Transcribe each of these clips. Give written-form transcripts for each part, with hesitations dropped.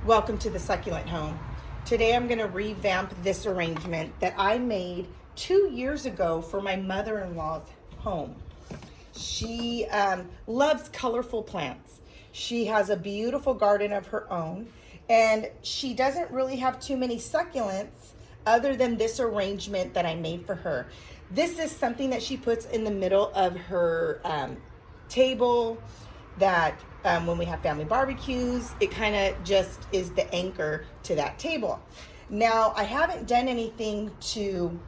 Welcome to the Succulent Home. Today I'm going to revamp this arrangement that I made 2 years ago for my mother-in-law's home. She loves colorful plants. She has a beautiful garden of her own, and she doesn't really have too many succulents other than this arrangement that I made for her. This is something that she puts in the middle of her table that when we have family barbecues, it kind of just is the anchor to that table. Now, I haven't done anything to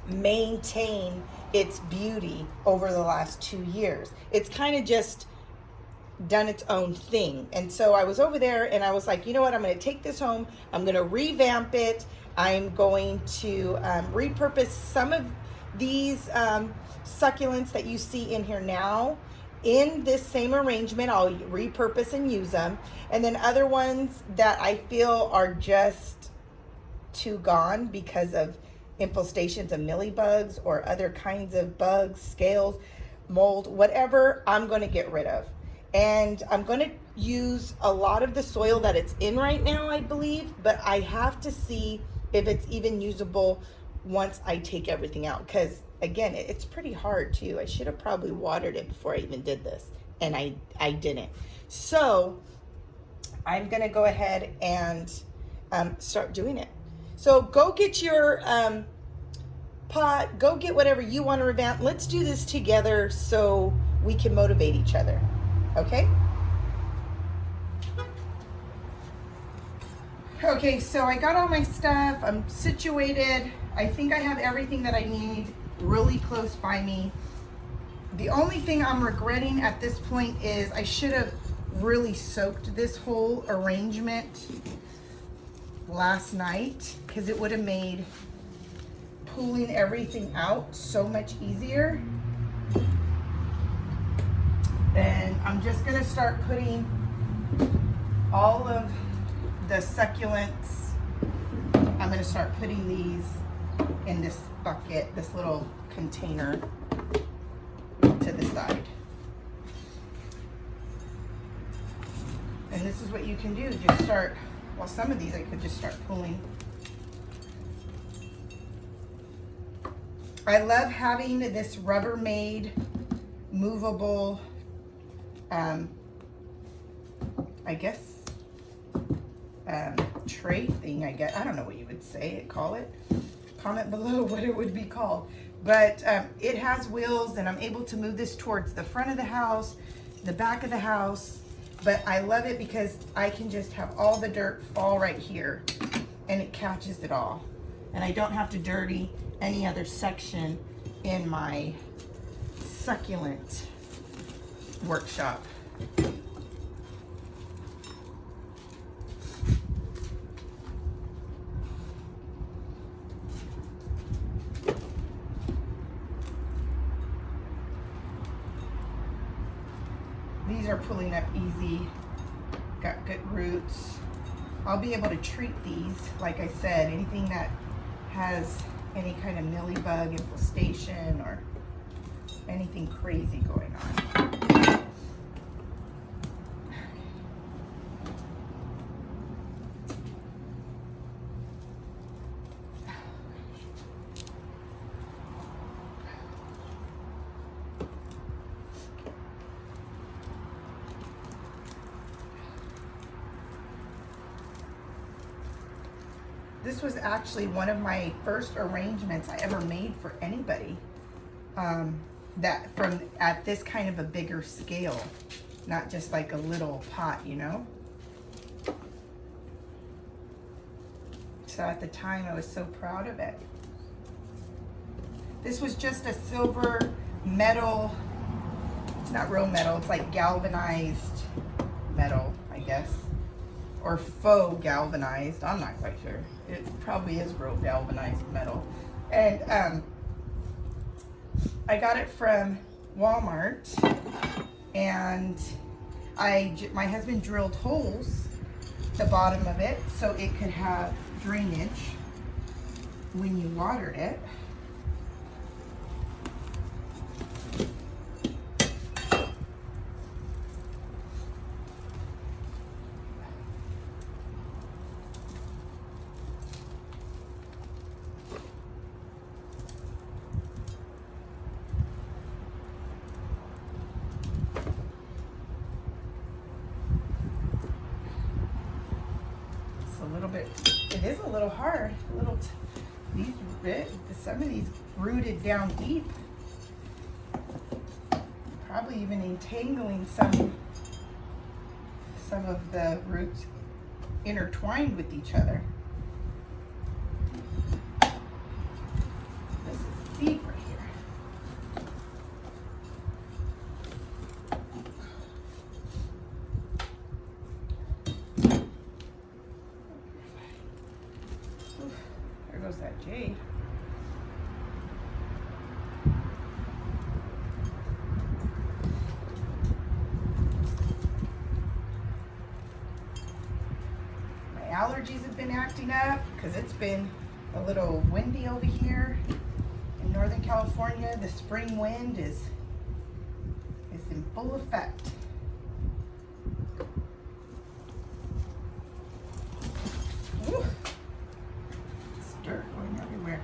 maintain its beauty over the last 2 years. It's kind of just done its own thing. And so I was over there and I was like, you know what, I'm going to take this home, I'm going to revamp it, I'm going to repurpose some of these succulents that you see in here now in this same arrangement. I'll repurpose and use them, and then other ones that I feel are just too gone because of infestations of mealybugs or other kinds of bugs, scales, mold, whatever, I'm going to get rid of. And I'm going to use a lot of the soil that it's in right now, I believe, but I have to see if it's even usable once I take everything out, because again, it's pretty hard too. I should have probably watered it before I even did this, and I didn't. So I'm gonna go ahead and start doing it. So go get your pot, go get whatever you want to revamp. Let's do this together so we can motivate each other, okay? Okay, so I got all my stuff, I'm situated. I think I have everything that I need really close by me. The only thing I'm regretting at this point is I should have really soaked this whole arrangement last night, because it would have made pulling everything out so much easier. And I'm just gonna start putting all of the succulents, I'm gonna start putting these in this bucket, this little container to the side. And this is what you can do, just start, well, some of these I could just start pulling. I love having this Rubbermaid movable, I guess, tray thing, I guess. I don't know what you would say, call it. Comment below what it would be called. But it has wheels, and I'm able to move this towards the front of the house, the back of the house. But I love it because I can just have all the dirt fall right here, and it catches it all. And I don't have to dirty any other section in my succulent workshop. These are pulling up easy, got good roots. I'll be able to treat these, like I said, anything that has any kind of mealybug infestation or anything crazy going on. This was actually one of my first arrangements I ever made for anybody, at this kind of a bigger scale, not just like a little pot, you know. So at the time I was so proud of it. This was just a silver metal, it's not real metal, it's like galvanized metal, I guess, or faux galvanized, I'm not quite sure. It probably is real galvanized metal. And I got it from Walmart, and my husband drilled holes at the bottom of it so it could have drainage when you watered it. little bit, it is a little hard. Some of these rooted down deep. Probably even entangling some of the roots intertwined with each other. This is deep right here. Oof, there goes that jade. Allergies have been acting up because it's been a little windy over here in Northern California. The spring wind is in full effect. Woo. It's dirt going everywhere.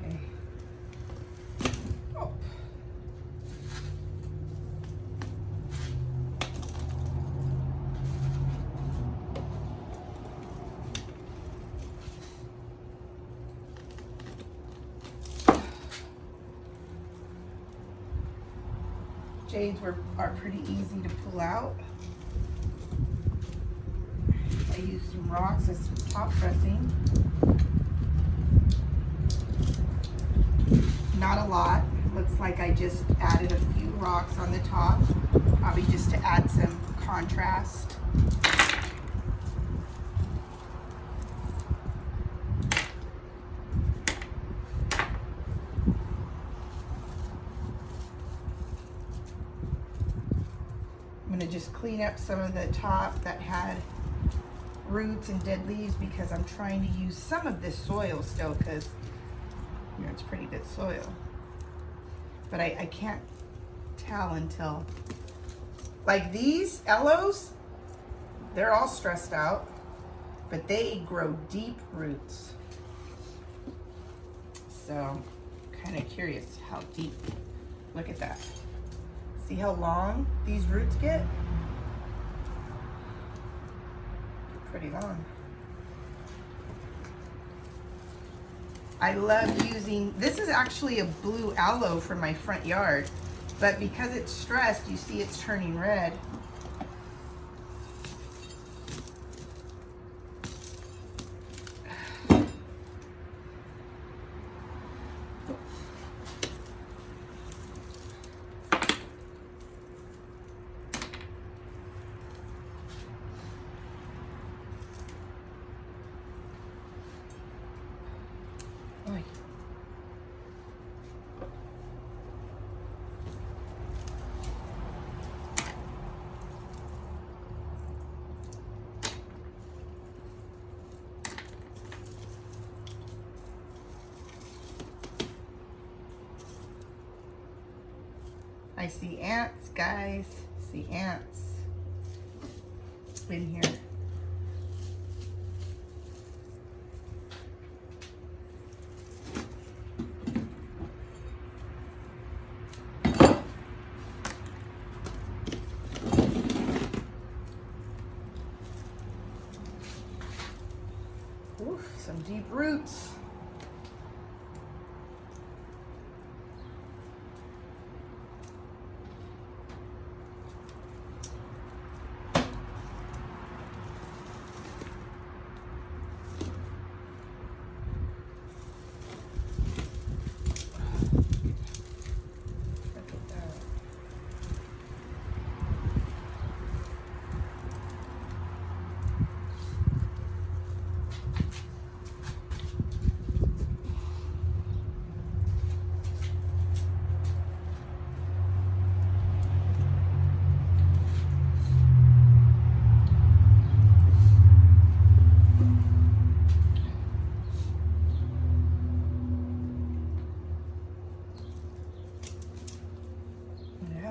Okay. Oh. Jades are pretty easy to pull out. I used some rocks as some top dressing. Not a lot. Looks like I just added a few rocks on the top, probably just to add some contrast. I'm going to just clean up some of the top that had roots and dead leaves because I'm trying to use some of this soil still because, you know, it's pretty good soil. But I can't tell until, like these aloes, they're all stressed out, but they grow deep roots. So I'm kind of curious how deep. Look at that. See how long these roots get? Pretty long. I love using, this is actually a blue aloe from my front yard, but because it's stressed, you see it's turning red. I see ants, guys. See ants in here. Oof, some deep roots.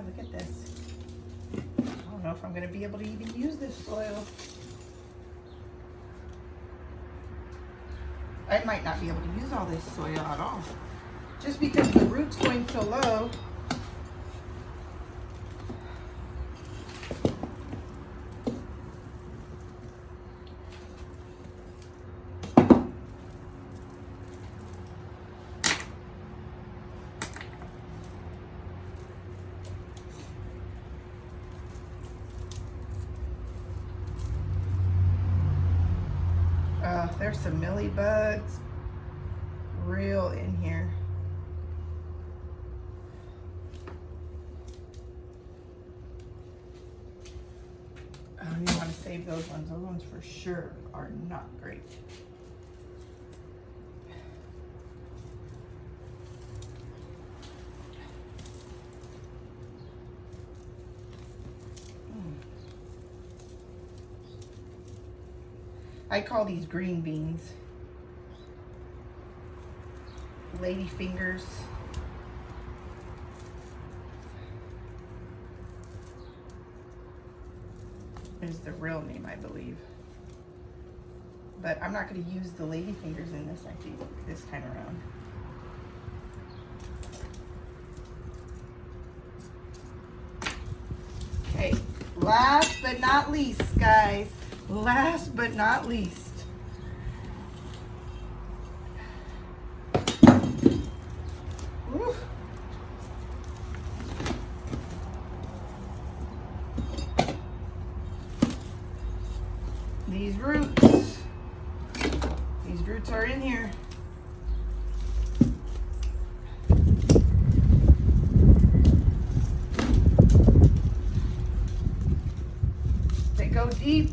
Look at this. I don't know if I'm going to be able to even use this soil. I might not be able to use all this soil at all. Just because the root's going so low. There's some bugs real in here. I don't even want to save those ones. Those ones for sure are not great. I call these green beans. Lady fingers. Is the real name, I believe. But I'm not going to use the lady fingers in this, I think, this time around. Okay, last but not least, guys. Last but not least. Woo. These roots. These roots are in here. They go deep.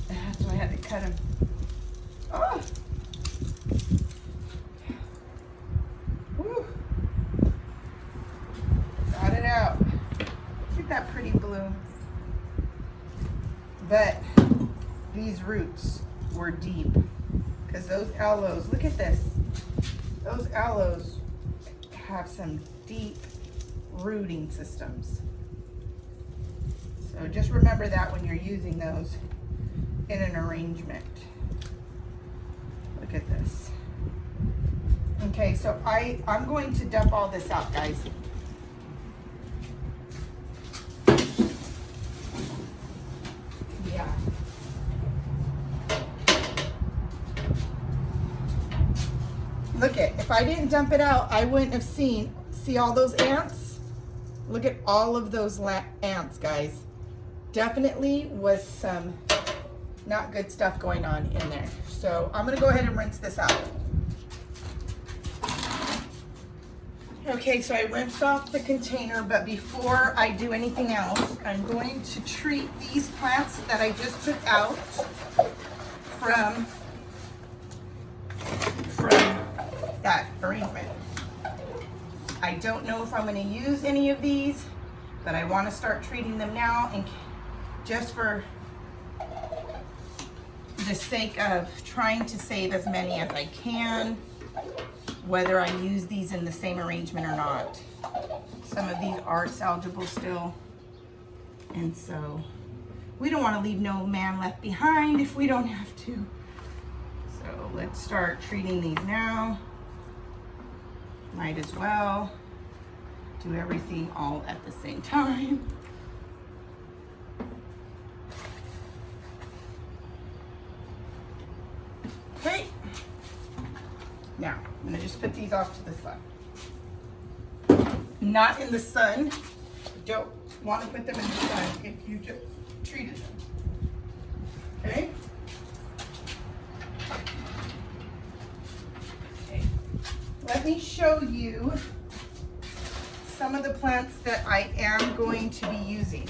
That's why I had to cut them. Oh. Woo. Got it out. Look at that pretty bloom. But these roots were deep because those aloes, look at this. Those aloes have some deep rooting systems. So just remember that when you're using those in an arrangement. Look at this. Okay, so I'm going to dump all this out, guys. Yeah. Look at, if I didn't dump it out, I wouldn't have see all those ants? Look at all of those ants, guys. Definitely was some not good stuff going on in there. So I'm gonna go ahead and rinse this out. Okay, so I rinsed off the container, but before I do anything else, I'm going to treat these plants that I just took out from that arrangement. I don't know if I'm going to use any of these, but I want to start treating them now, and just for the sake of trying to save as many as I can, whether I use these in the same arrangement or not. Some of these are salvageable still, and so we don't want to leave no man left behind if we don't have to. So let's start treating these now. Might as well do everything all at the same time. Okay, now I'm gonna just put these off to the sun. Not in the sun. Don't want to put them in the sun if you just treated them. Okay? Okay. Let me show you some of the plants that I am going to be using.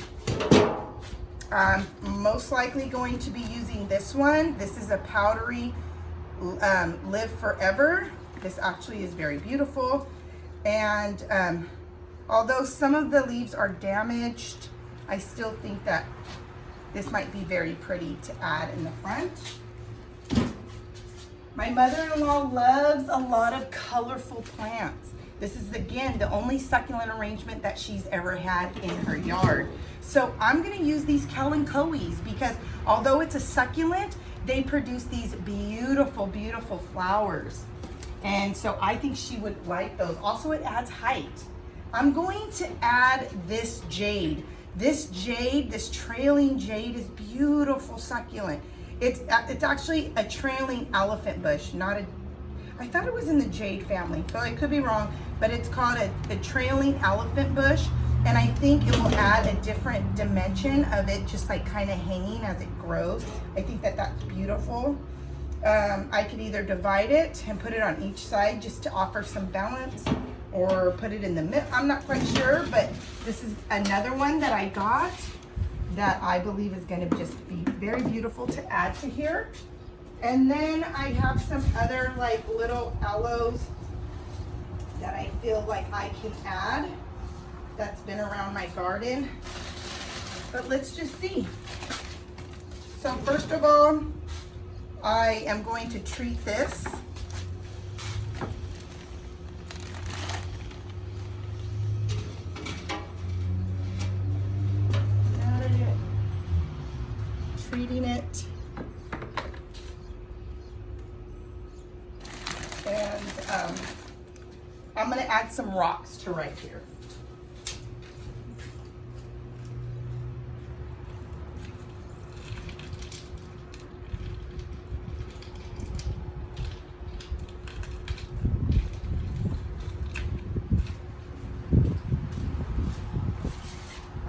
I'm most likely going to be using this one. This is a powdery Live Forever. This actually is very beautiful. And although some of the leaves are damaged, I still think that this might be very pretty to add in the front. My mother-in-law loves a lot of colorful plants. This is, again, the only succulent arrangement that she's ever had in her yard. So I'm gonna use these kalanchoes because although it's a succulent, they produce these beautiful, beautiful flowers. And so I think she would like those. Also, it adds height. I'm going to add this jade. This jade, this trailing jade is beautiful succulent. It's actually a trailing elephant bush, not a, I thought it was in the jade family, so I could be wrong, but it's called a trailing elephant bush. And I think it will add a different dimension of it, just like kind of hanging as it grows. I think that that's beautiful. I could either divide it and put it on each side just to offer some balance, or put it in the middle. I'm not quite sure, but this is another one that I got that I believe is going to just be very beautiful to add to here. And then I have some other like little aloes that I feel like I can add that's been around my garden. But let's just see. So first of all, I am going to treat this. Treating it. And I'm going to add some rocks to right here.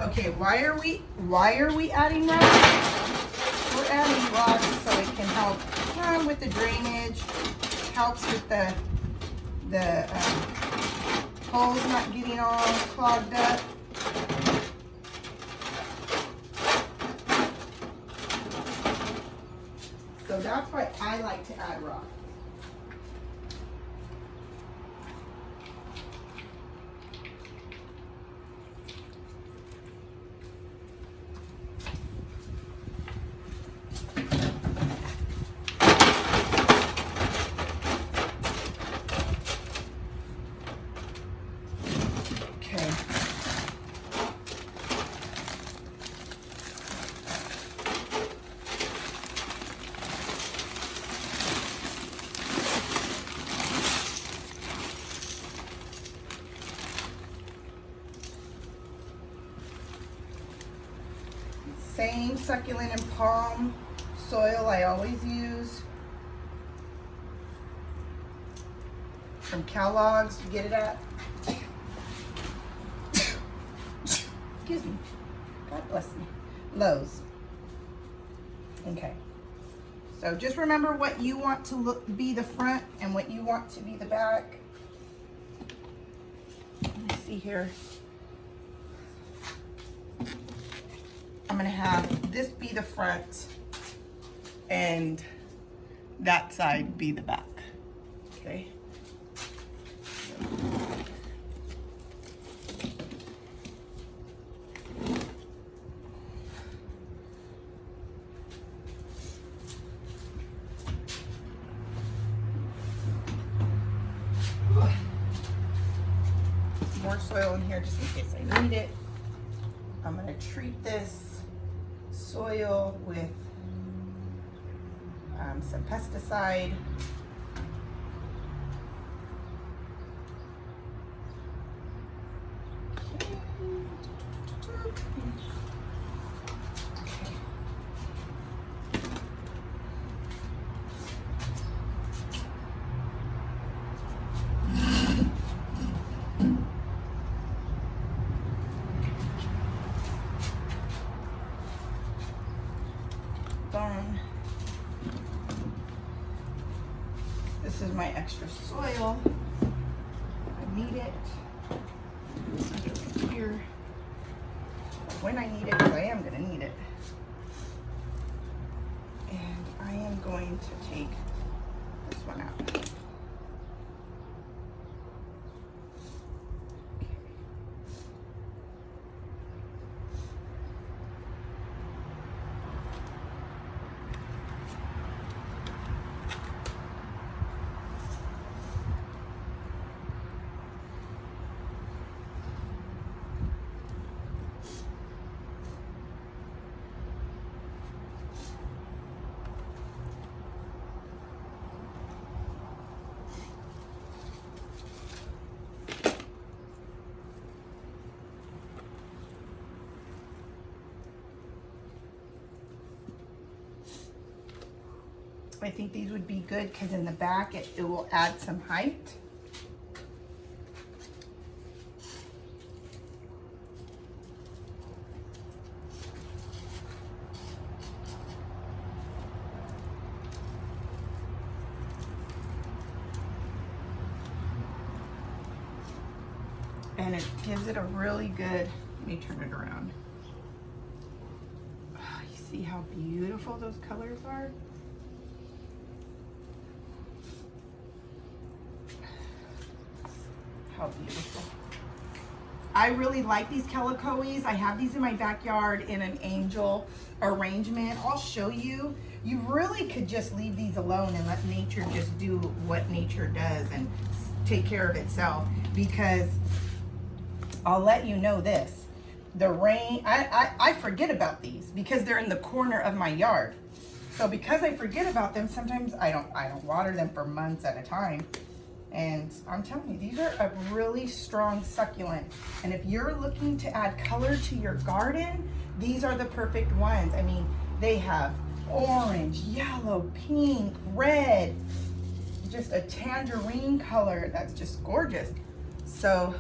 Okay, why are we adding rocks? We're adding rocks so it can help with the drainage, helps with the holes not getting all clogged up. So that's why I like to add rocks. Same succulent and palm soil I always use from Kellogg's. You get it at? Excuse me. God bless me. Lowe's. Okay. So just remember what you want to be the front and what you want to be the back. Let's see here. I'm going to have this be the front and that side be the back. Okay. More soil in here just in case I need it. I'm going to treat this soil with some pesticide. This is my extra soil. I need it. Right here. When I need it, because I am going to need it. And I am going to take this one out. I think these would be good because in the back it will add some height. And it gives it a really good, let me turn it around. Oh, you see how beautiful those colors are? How beautiful. I really like these calicoes. I have these in my backyard in an angel arrangement. I'll show you. You really could just leave these alone and let nature just do what nature does and take care of itself, because I'll let you know this. The rain, I forget about these because they're in the corner of my yard. So because I forget about them, sometimes I don't water them for months at a time. And I'm telling you, these are a really strong succulent. And if you're looking to add color to your garden, these are the perfect ones. I mean, they have orange, yellow, pink, red, just a tangerine color that's just gorgeous. So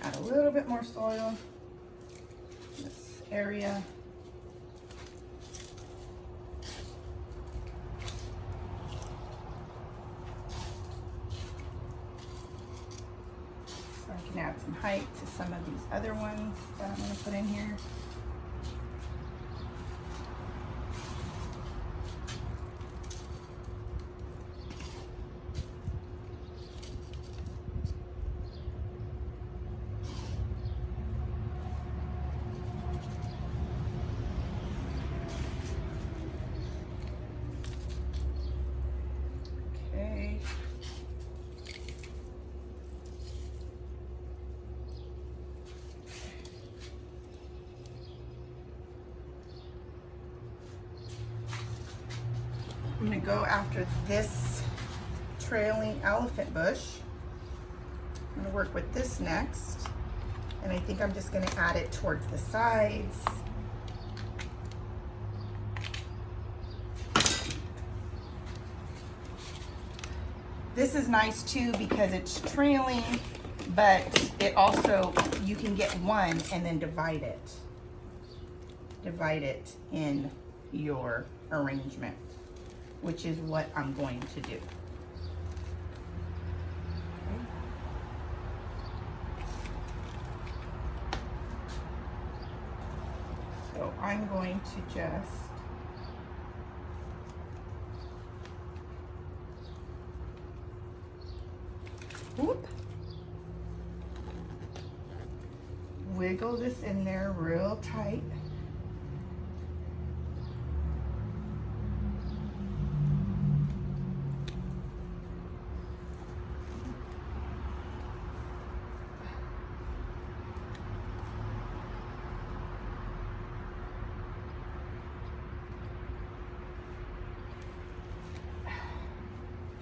add a little bit more soil in this area. So I can add some height to some of these other ones that I'm going to put in here. I'm going to go after this trailing elephant bush. I'm going to work with this next. And I think I'm just going to add it towards the sides. This is nice too because it's trailing, but it also, you can get one and then divide it. Divide it in your arrangement, which is what I'm going to do. Okay. So I'm going to just wiggle this in there real tight.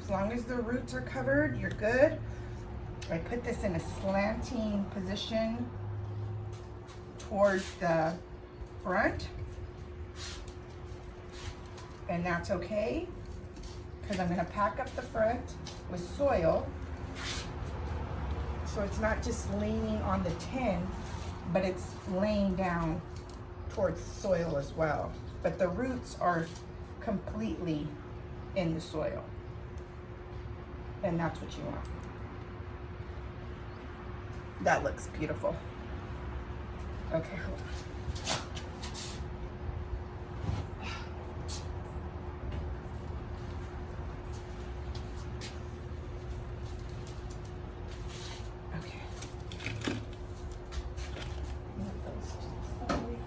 As long as the roots are covered, you're good. I put this in a slanting position towards the front, and that's okay because I'm going to pack up the front with soil, so it's not just leaning on the tin, but it's laying down towards soil as well, but the roots are completely in the soil, and that's what you want. That looks beautiful. Okay, hold on. Okay. Move those to the side.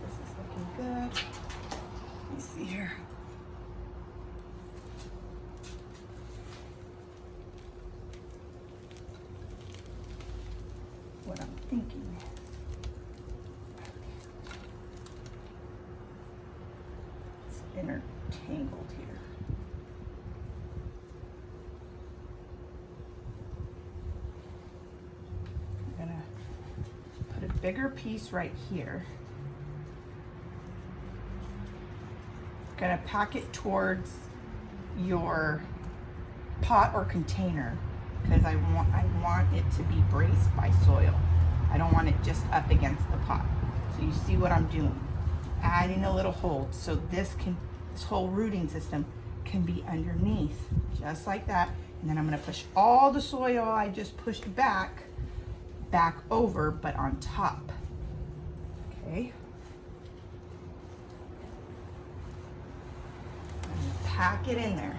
This is looking good. Let me see here. What I'm thinking. It's intertangled here. I'm gonna put a bigger piece right here. Gonna pack it towards your pot or container. because I want it to be braced by soil. I don't want it just up against the pot. So you see what I'm doing? Adding a little hold so this whole rooting system can be underneath, just like that. And then I'm gonna push all the soil I just pushed back over, but on top. Okay. And pack it in there.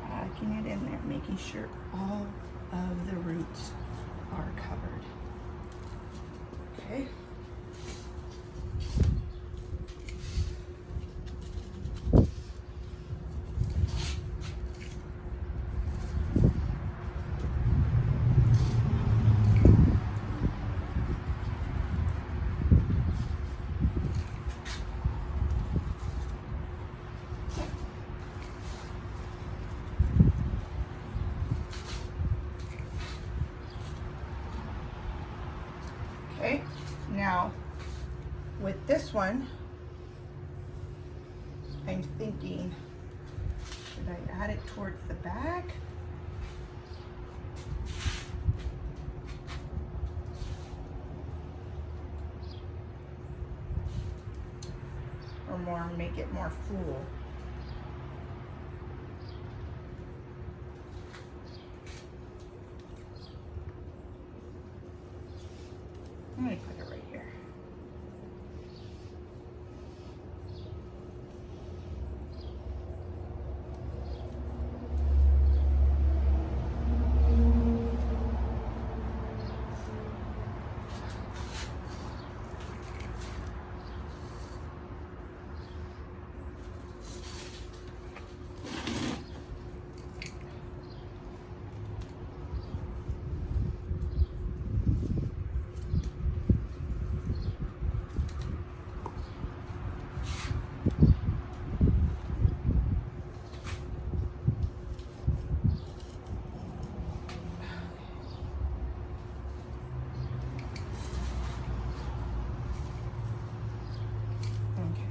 Packing it in there, making sure all of the roots are covered. Okay. Okay, now with this one, I'm thinking, should I add it towards the back? Or more, make it more full? I'm gonna put it right here.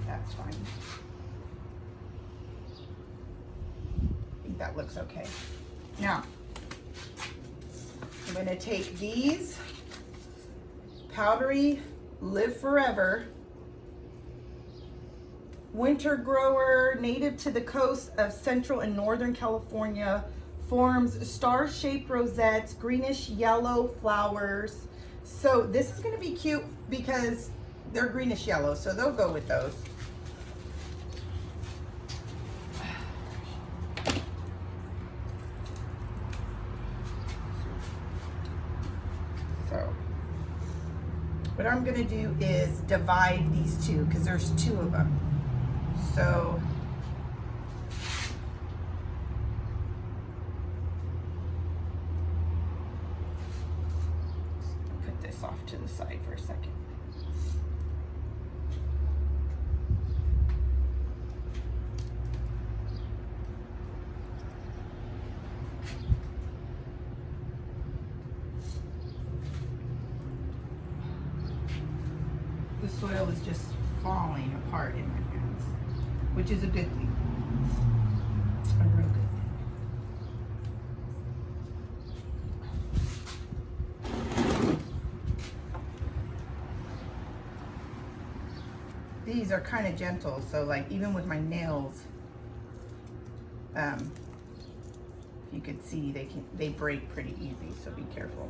That's fine. I think that looks okay. Now, I'm going to take these powdery Live Forever winter grower, native to the coast of Central and Northern California, forms star-shaped rosettes, greenish yellow flowers. So this is going to be cute because they're greenish yellow, so they'll go with those. So what I'm going to do is divide these two because there's two of them. So put this off to the side for a second. The soil is just falling apart in my hands, which is a good thing. A real good thing. These are kind of gentle, so like even with my nails, you could see they break pretty easy, so be careful.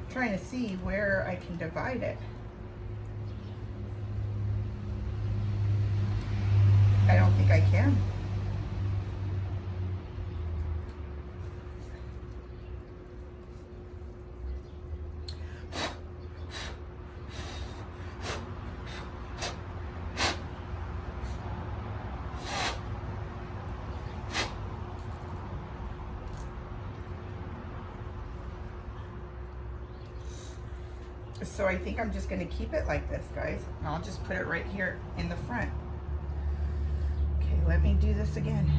Trying to see where I can divide it. I don't think I can. So I think I'm just gonna keep it like this, guys. And I'll just put it right here in the front. Okay, let me do this again.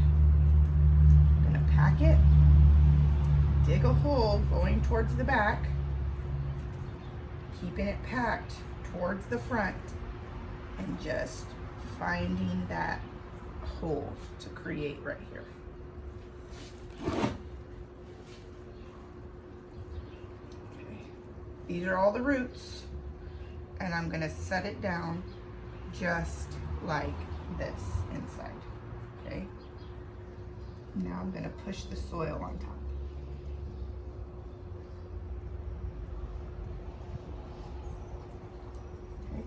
I'm gonna pack it, dig a hole going towards the back, keeping it packed towards the front, and just finding that hole to create right here. Okay. These are all the roots, and I'm gonna set it down just like this inside, okay? Now I'm gonna push the soil on top. Okay.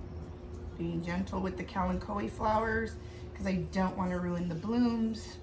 Being gentle with the kalanchoe flowers because I don't want to ruin the blooms.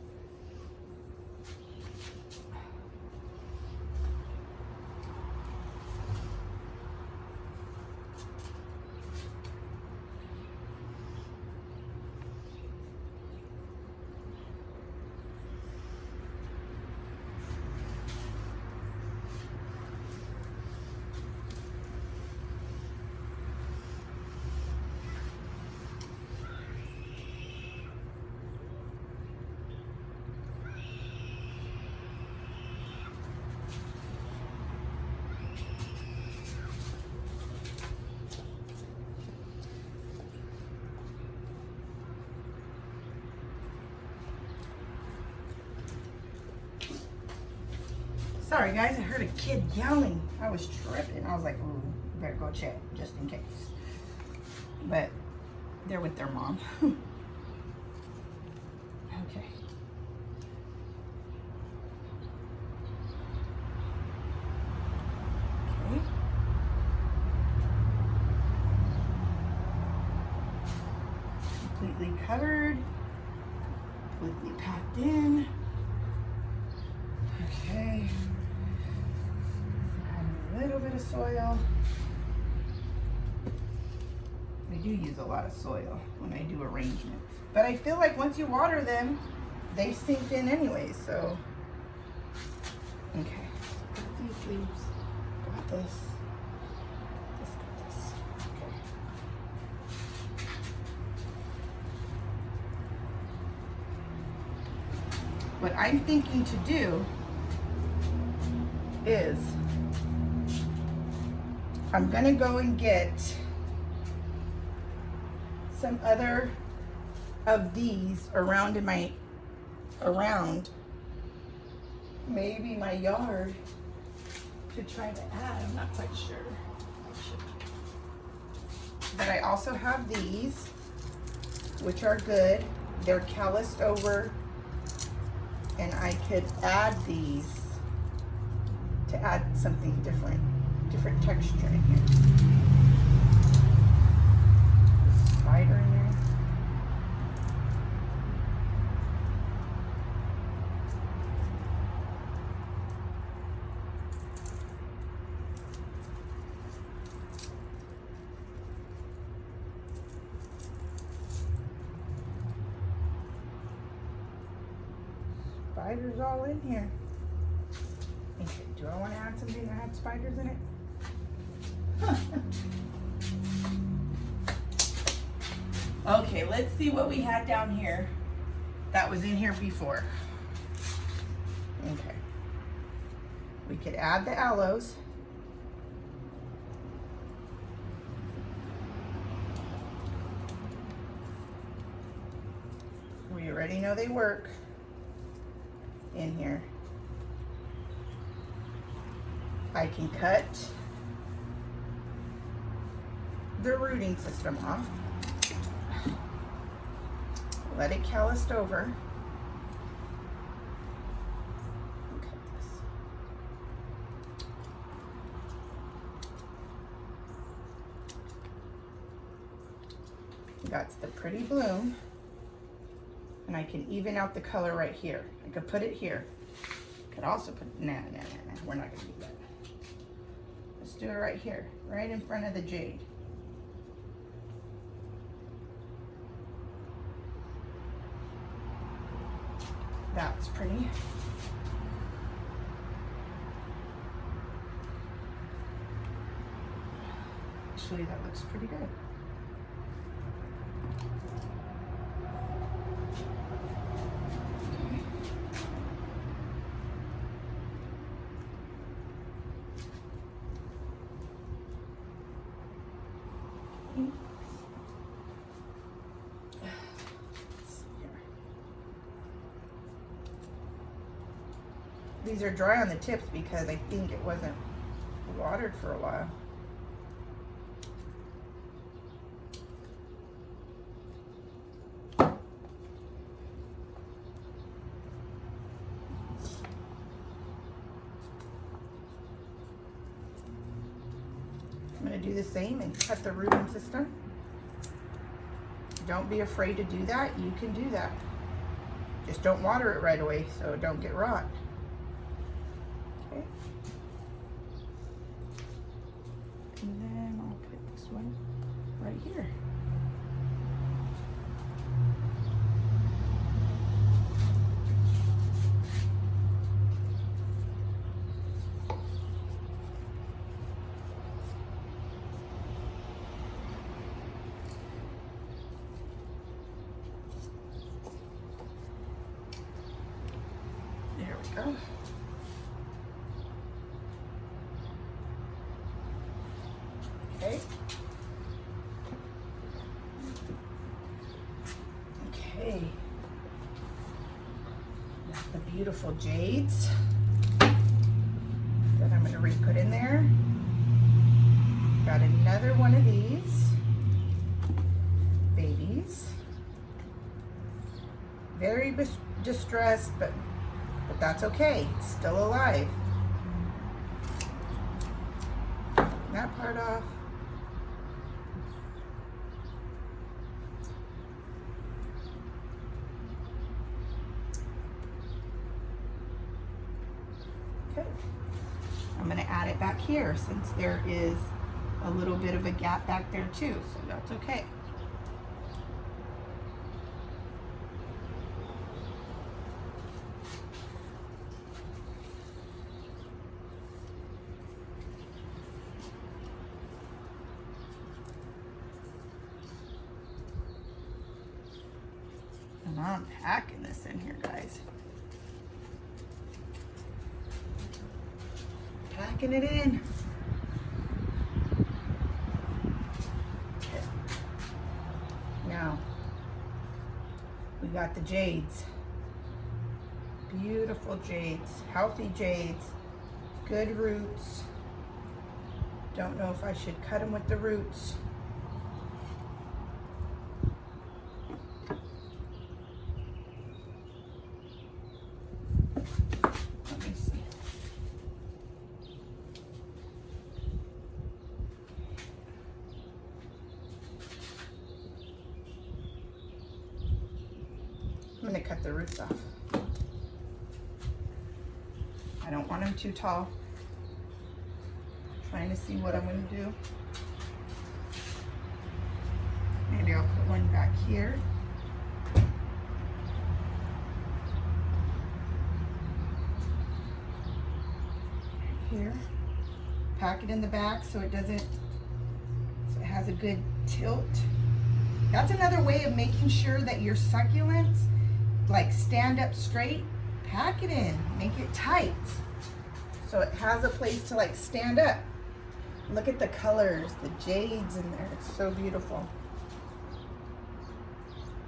Sorry guys, I heard a kid yelling. I was tripping. I was like, ooh, better go check just in case. But they're with their mom. Okay. Okay. Completely covered. Completely packed in. Okay. A little bit of soil. I do use a lot of soil when I do arrangements, but I feel like once you water them, they sink in anyway, so. Okay, got these leaves, got this, got this, okay. What I'm thinking to do is I'm gonna go and get some other of these around maybe my yard to try to add. I'm not quite sure. But I also have these, which are good. They're calloused over, and I could add these to add something different texture in here. Spider in there. Spiders all in here. Okay, do I want to add something that had spiders in it? Okay, let's see what we had down here that was in here before. Okay. We could add the aloes. We already know they work in here. I can cut the rooting system off. Let it calloused over. Okay, that's the pretty bloom, and I can even out the color right here. I could put it here. Could also put nah. We're not gonna do that. Let's do it right here, right in front of the jade. That's pretty. Actually, that looks pretty good. These are dry on the tips because I think it wasn't watered for a while. I'm going to do the same and cut the rooting system. Don't be afraid to do that. You can do that. Just don't water it right away so it don't get rot. Okay. And then I'll put this one right here. There we go. Okay. Okay. Got the beautiful jades that I'm going to re-put in there. Got another one of these babies. Very distressed, but that's okay. It's still alive. That part off. Okay. I'm going to add it back here since there is a little bit of a gap back there too, so that's okay. And I'm packing this in here, guys. Packing it in. Okay. Now, we got the jades. Beautiful jades, healthy jades, good roots. Don't know if I should cut them with the roots. I'm going to cut the roots off. I don't want them too tall. I'm trying to see what I'm going to do. Maybe I'll put one back here. Here. Pack it in the back so it doesn't, so it has a good tilt. That's another way of making sure that your succulents like stand up straight. Pack it in, make it tight so it has a place to like stand up. Look at the colors, the jades in there, it's so beautiful.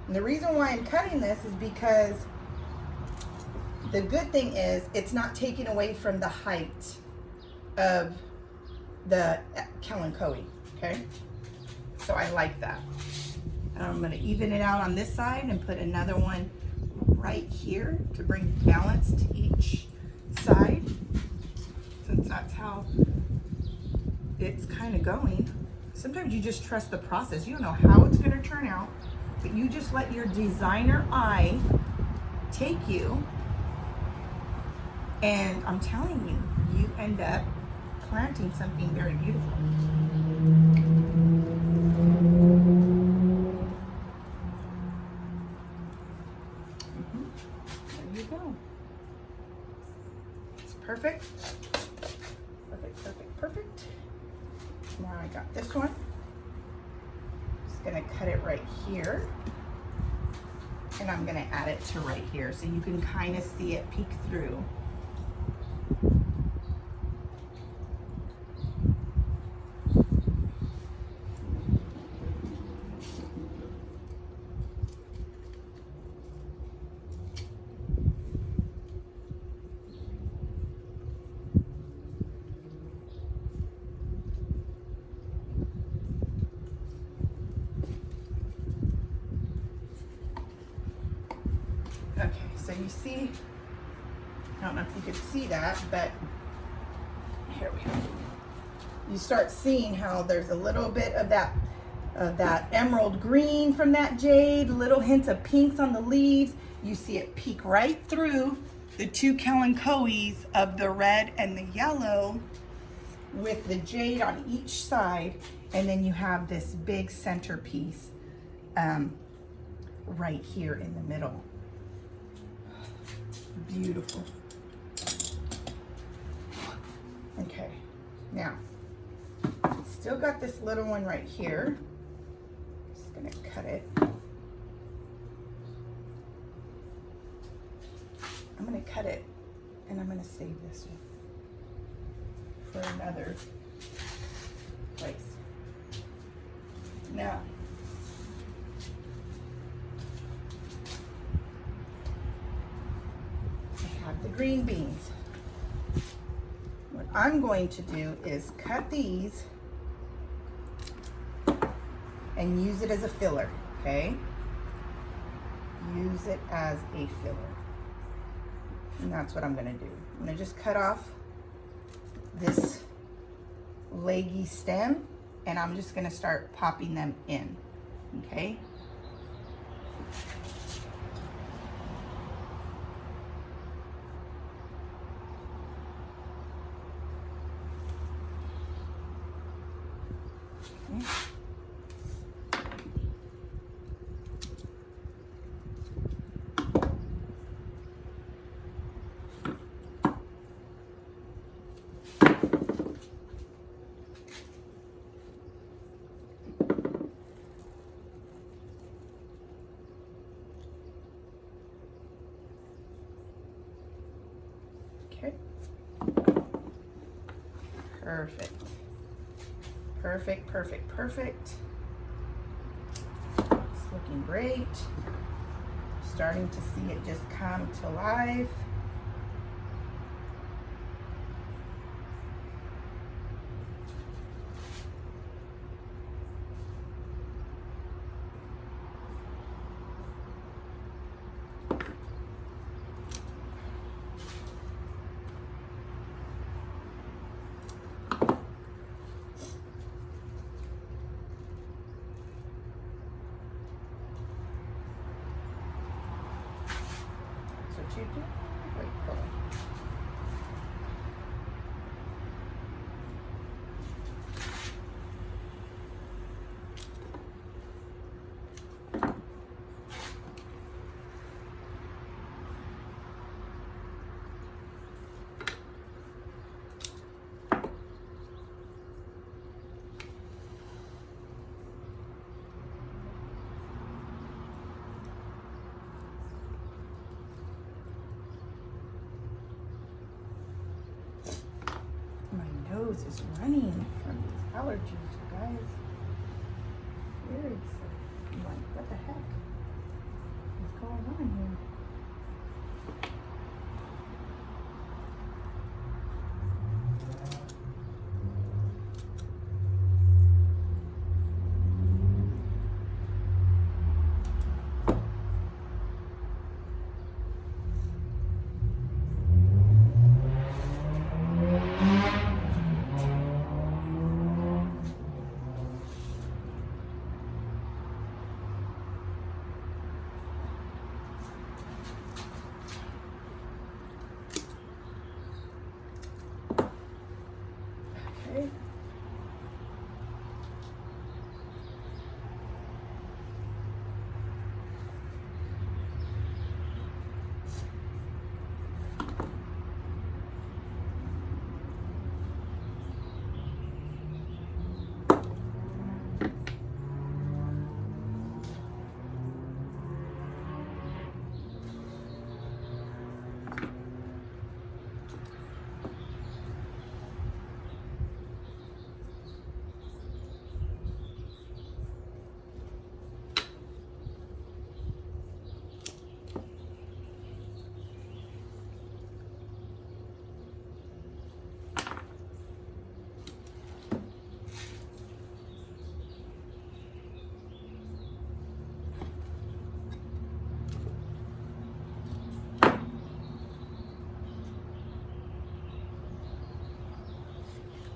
And the reason why I'm cutting this is because the good thing is it's not taking away from the height of the Kalanchoe, okay? So I like that. I'm going to even it out on this side and put another one right here to bring balance to each side, since that's how it's kind of going. Sometimes you just trust the process. You don't know how it's going to turn out, but you just let your designer eye take you, and I'm telling you, you end up planting something very beautiful. There you go. It's perfect. Perfect, perfect, perfect. Now I got this one. just gonna cut it right here. And I'm gonna add it to right here so you can kind of see it peek through. Okay, so you see, I don't know if you could see that, but here we go. You start seeing how there's a little bit of that emerald green from that jade, little hints of pinks on the leaves. You see it peek right through the two kalanchoes of the red and the yellow with the jade on each side. And then you have this big centerpiece right here in the middle. Beautiful. Okay, now, still got this little one right here. Just gonna cut it. I'm gonna cut it and I'm gonna save this one for another place. Now, I have the green beans. What I'm going to do is cut these and use it as a filler, okay? Use it as a filler. And that's what I'm gonna do. I'm gonna just cut off this leggy stem and I'm just gonna start popping them in, okay? Okay. Okay. Perfect. Perfect, perfect, perfect. It's looking great. Starting to see it just come to life. What you do? Wait, hold on. My nose is running from these allergies, you guys. Seriously. I'm like, what the heck is going on here?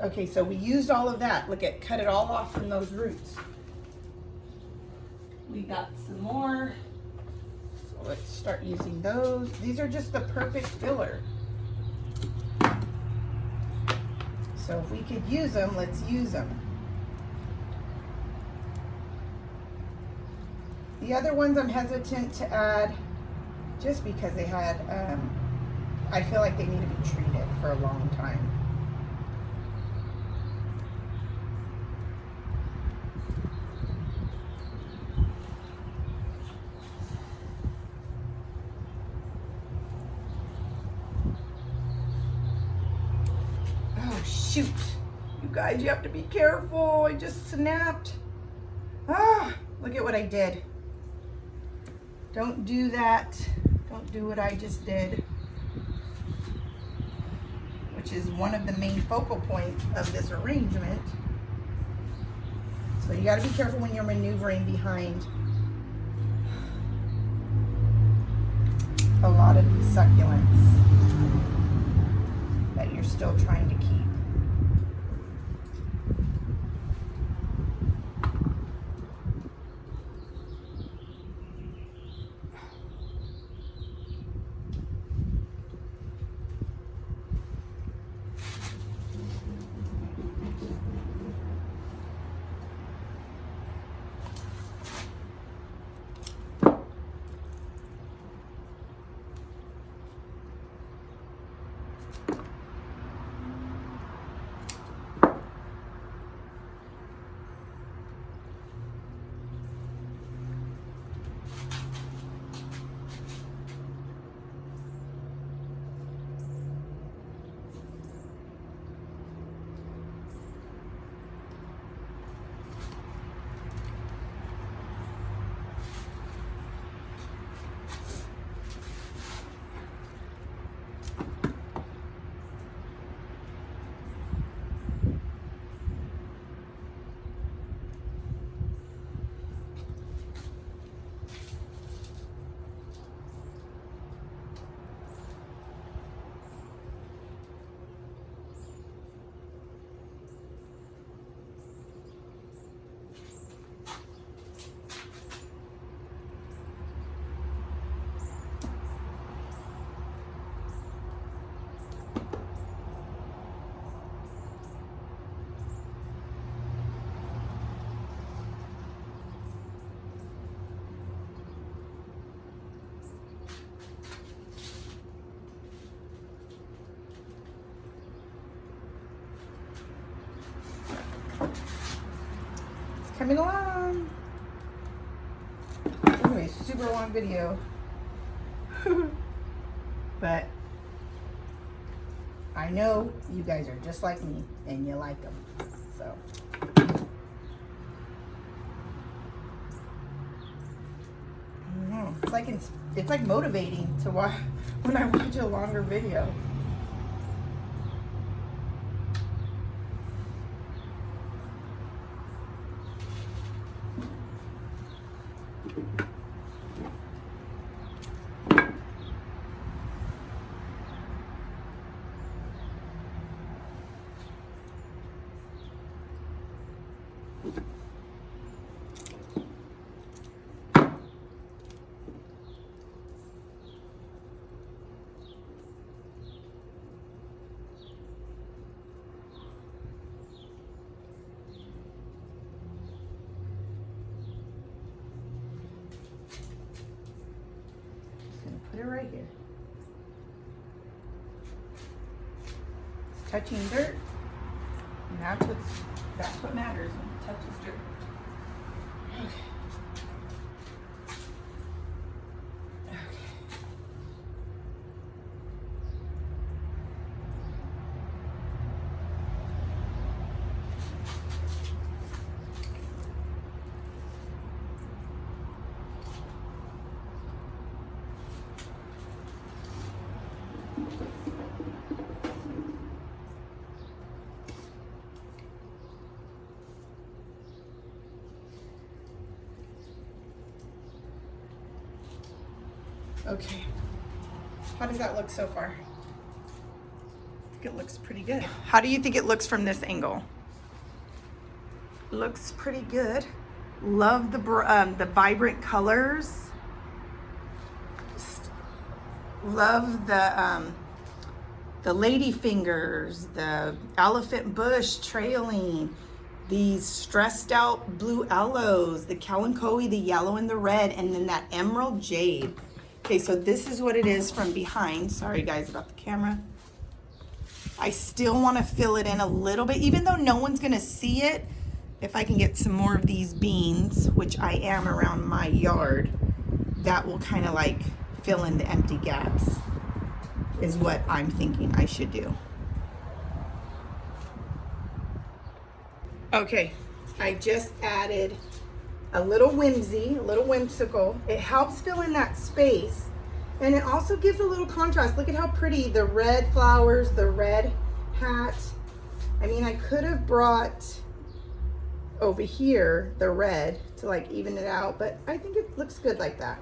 Okay, so we used all of that. Look at, cut it all off from those roots. We got some more. So let's start using those. These are just the perfect filler. So if we could use them, let's use them. The other ones I'm hesitant to add just because they had, I feel like they need to be treated for a long time. Oh shoot, you guys, you have to be careful. I just snapped. Ah, look at what I did. Don't do that. Don't do what I just did, which is one of the main focal points of this arrangement. So you got to be careful when you're maneuvering behind a lot of these succulents that you're still trying to keep. Coming along. This is gonna be a super long video. But I know you guys are just like me and you like them. So it's like motivating to watch when I watch a longer video. Put it right here. It's touching dirt, and that's what matters when it touches dirt. Okay. Okay, how does that look so far? think it looks pretty good. How do you think it looks from this angle? Looks pretty good. Love the vibrant colors. Just love the lady fingers, the elephant bush trailing, these stressed out blue aloes, the kalanchoe, the yellow and the red, and then that emerald jade. Okay, so this is what it is from behind. Sorry guys about the camera. I still want to fill it in a little bit, even though no one's gonna see it. If I can get some more of these beans, which I am around my yard, that will kind of like fill in the empty gaps, is what I'm thinking I should do. Okay, I just added a little whimsical. It helps fill in that space, and it also gives a little contrast. Look at how pretty the red flowers, the red hat. I mean, I could have brought over here the red to like even it out, but I think it looks good like that.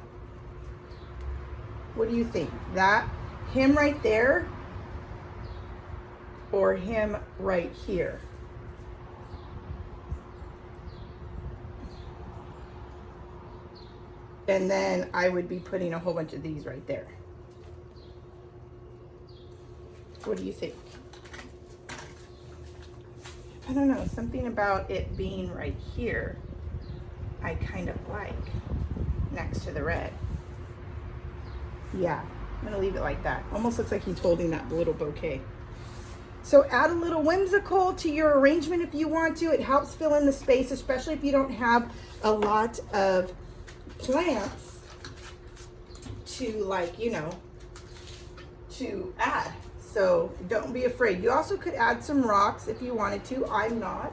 What do you think? That, him right there, or him right here? And then I would be putting a whole bunch of these right there. What do you think? I don't know, something about it being right here I kind of like, next to the red. Yeah, I'm gonna leave it like that. Almost looks like he's holding that little bouquet. So add a little whimsical to your arrangement if you want to. It helps fill in the space, especially if you don't have a lot of plants to, like, you know, to add. So don't be afraid. You also could add some rocks if you wanted to. I'm not.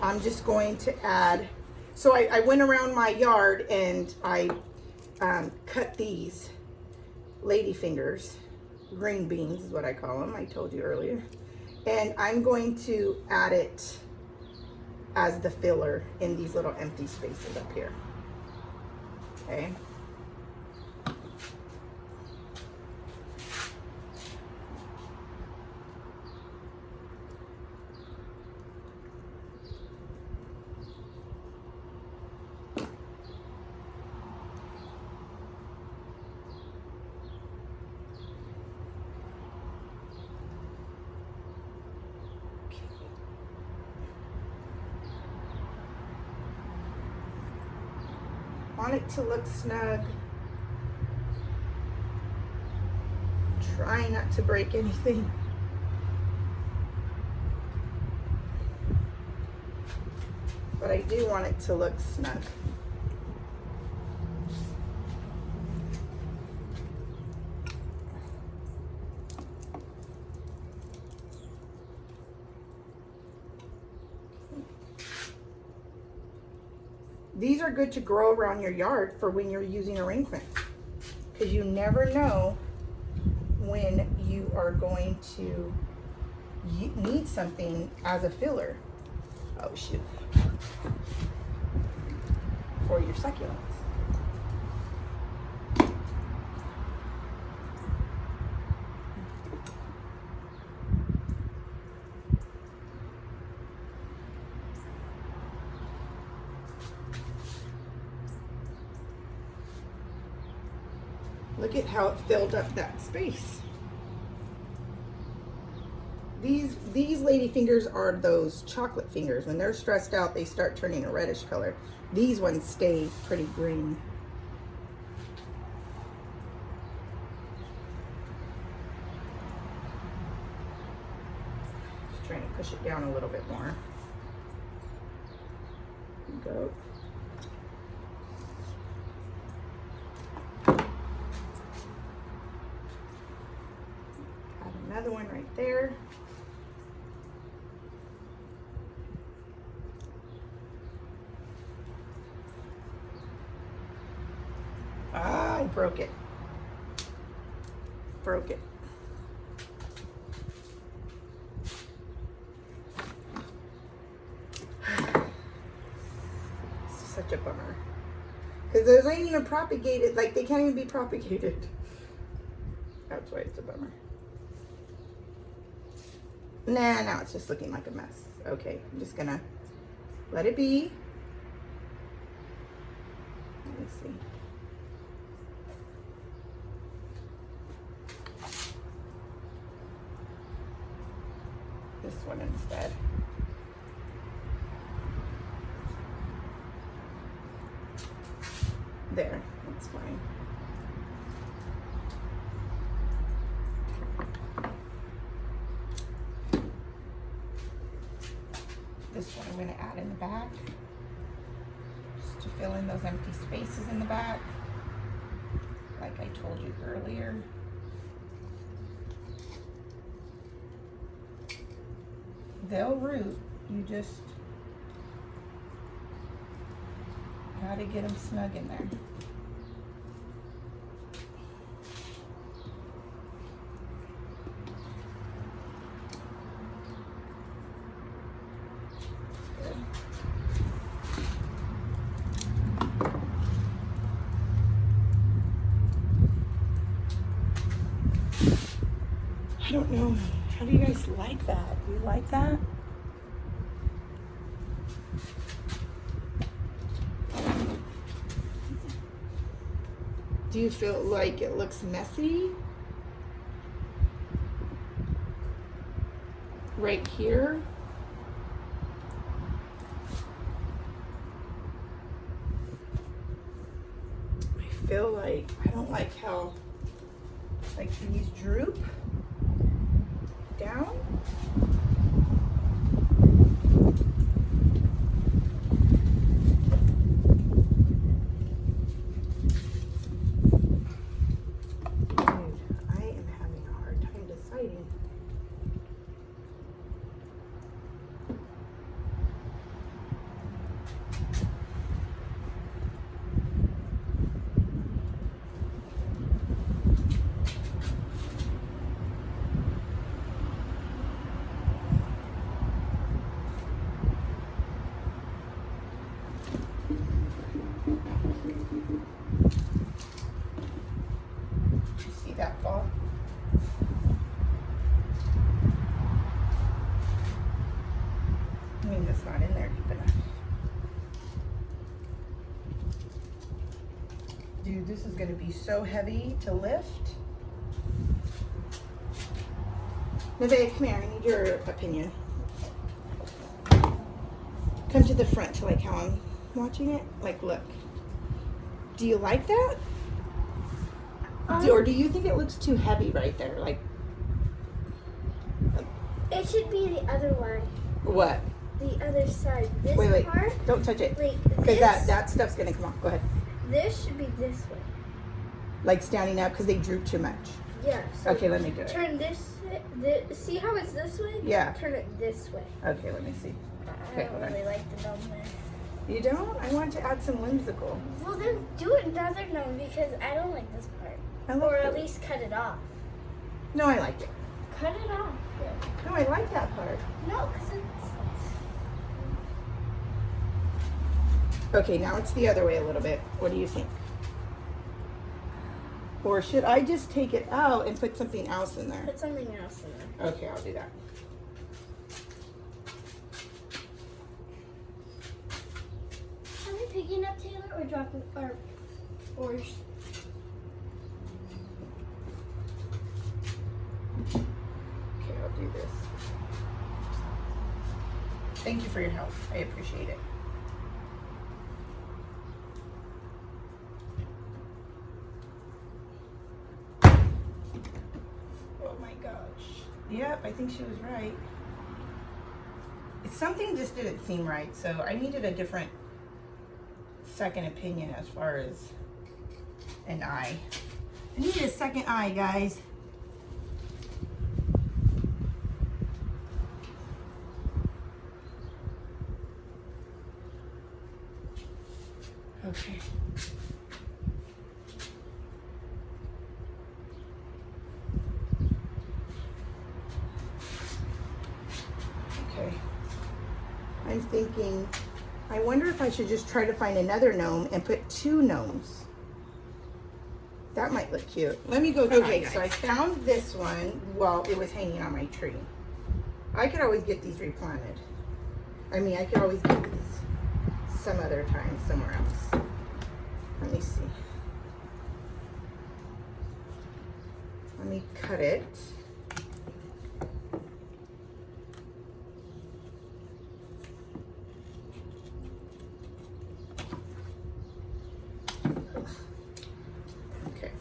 I'm just going to add. So I went around my yard and I cut these lady fingers, green beans is what I call them. I told you earlier. And I'm going to add it as the filler in these little empty spaces up here. Okay. Want it to look snug. Try not to break anything. But I do want it to look snug. These are good to grow around your yard for when you're using arrangement, because you never know when you are going to need something as a filler. Oh shoot. For your succulents. Look at how it filled up that space. These lady fingers are those chocolate fingers. When they're stressed out, they start turning a reddish color. These ones stay pretty green. Just trying to push it down a little bit more. There we go. Another one right there. Ah, I broke it. Broke it. Such a bummer. Because those ain't even propagated, like they can't even be propagated. That's why it's a bummer. Nah, now it's just looking like a mess. Okay, I'm just gonna let it be. Let me see. This one instead. There, that's fine. This one I'm going to add in the back, just to fill in those empty spaces in the back, like I told you earlier. They'll root, you just gotta get them snug in there. I don't know. How do you guys like that? Do you like that? Do you feel like it looks messy? Right here? I feel like, I don't like how, like these droop down. Dude, I am having a hard time deciding. See that fall? I mean, that's not in there deep enough. Dude, this is gonna be so heavy to lift. Nevaeh, come here, I need your opinion. Come to the front to like how I'm watching it. Like, look. Do you like that? Or do you think it looks too heavy right there? Like, it should be the other way. what? The other side. This Wait, part. don't touch it. Like Because this. that stuff's gonna come off. Go ahead. This should be this way. Like standing up because they droop too much. Yeah. So Okay, let me do it. turn this. See how it's this way? Yeah. Turn it this way. Okay, let me see. I Okay, don't hold on. really like the gnome there. You don't? I want to add some whimsical. Well, then do it another gnome because I don't like this part. I like Or at it. least cut it off. No, I like it. Cut it off. Yeah. No, I like that part. No, because it's. Okay, now it's the other way a little bit. What do you think? Or should I just take it out and put something else in there? Put something else in there. Okay, I'll do that. Are we picking up Taylor or dropping or? Okay, I'll do this. Thank you for your help. I appreciate it. Oh my gosh. Yep, I think she was right. Something just didn't seem right, so I needed a different second opinion as far as an eye. I need a second eye, guys. Okay. Okay. I'm thinking, I wonder if I should just try to find another gnome and put two gnomes. That might look cute. Let me go. Okay, so I found this one while it was hanging on my tree. I could always get these replanted. I mean, I could always get these some other time somewhere else. Let me see. Let me cut it. Okay.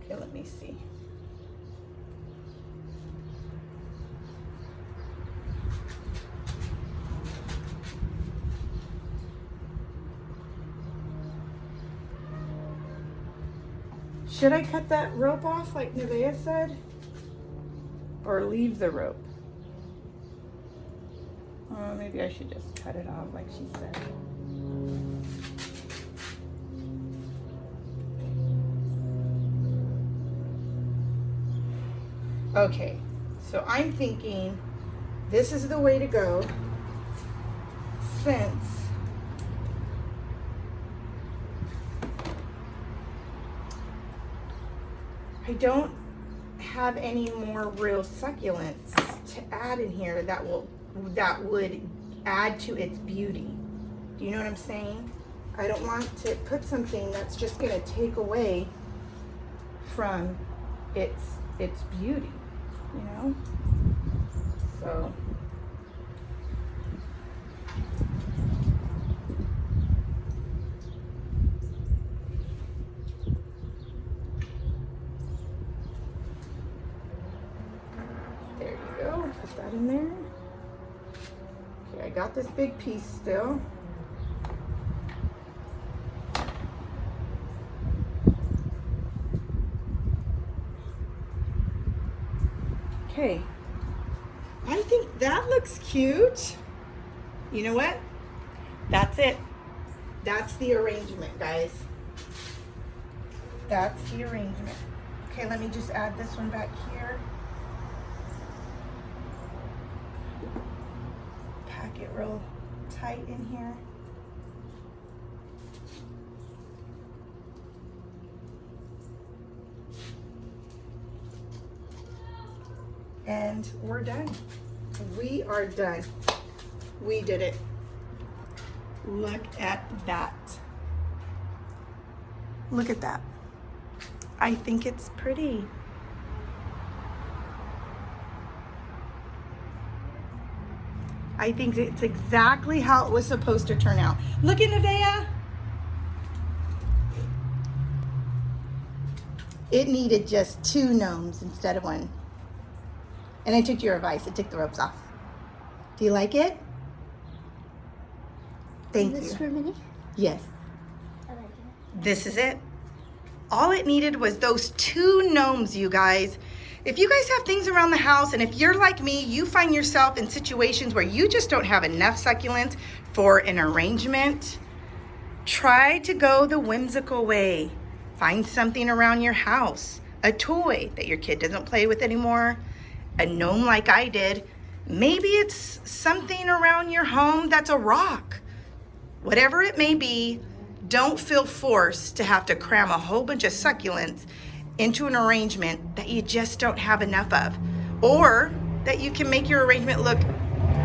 Okay, let me see. Should I cut that rope off like Nevaeh said? Or leave the rope? Maybe I should just cut it off like she said. Okay, so I'm thinking this is the way to go since I don't have any more real succulents to add in here that would add to its beauty. Do you know what I'm saying? I don't want to put something that's just going to take away from its beauty, you know? So there you go. Put that in there. Okay, I got this big piece still. Okay, I think that looks cute. You know what? That's it. That's the arrangement, guys. That's the arrangement. Okay, let me just add this one back here. Pack it real tight in here. And we're done. We are done. We did it. Look at that. Look at that. I think it's pretty. I think it's exactly how it was supposed to turn out. Look at Nevaeh. It needed just 2 gnomes instead of 1. And I took your advice. I took the ropes off. Do you like it? Thank you. Is this for Minnie? Yes. I like it. This is it. All it needed was those 2 gnomes, you guys. If you guys have things around the house, and if you're like me, you find yourself in situations where you just don't have enough succulents for an arrangement, try to go the whimsical way. Find something around your house, a toy that your kid doesn't play with anymore, a gnome like I did. Maybe it's something around your home that's a rock. Whatever it may be, don't feel forced to have to cram a whole bunch of succulents into an arrangement that you just don't have enough of, or that you can make your arrangement look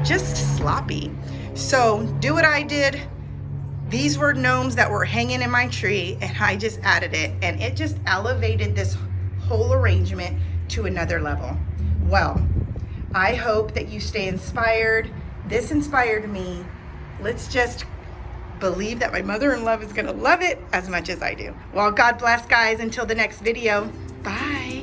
just sloppy. So do what I did. These were gnomes that were hanging in my tree, and I just added it, and it just elevated this whole arrangement to another level. Well, I hope that you stay inspired. This inspired me. Let's just believe that my mother-in-law is gonna love it as much as I do. Well, God bless, guys. Until the next video, bye.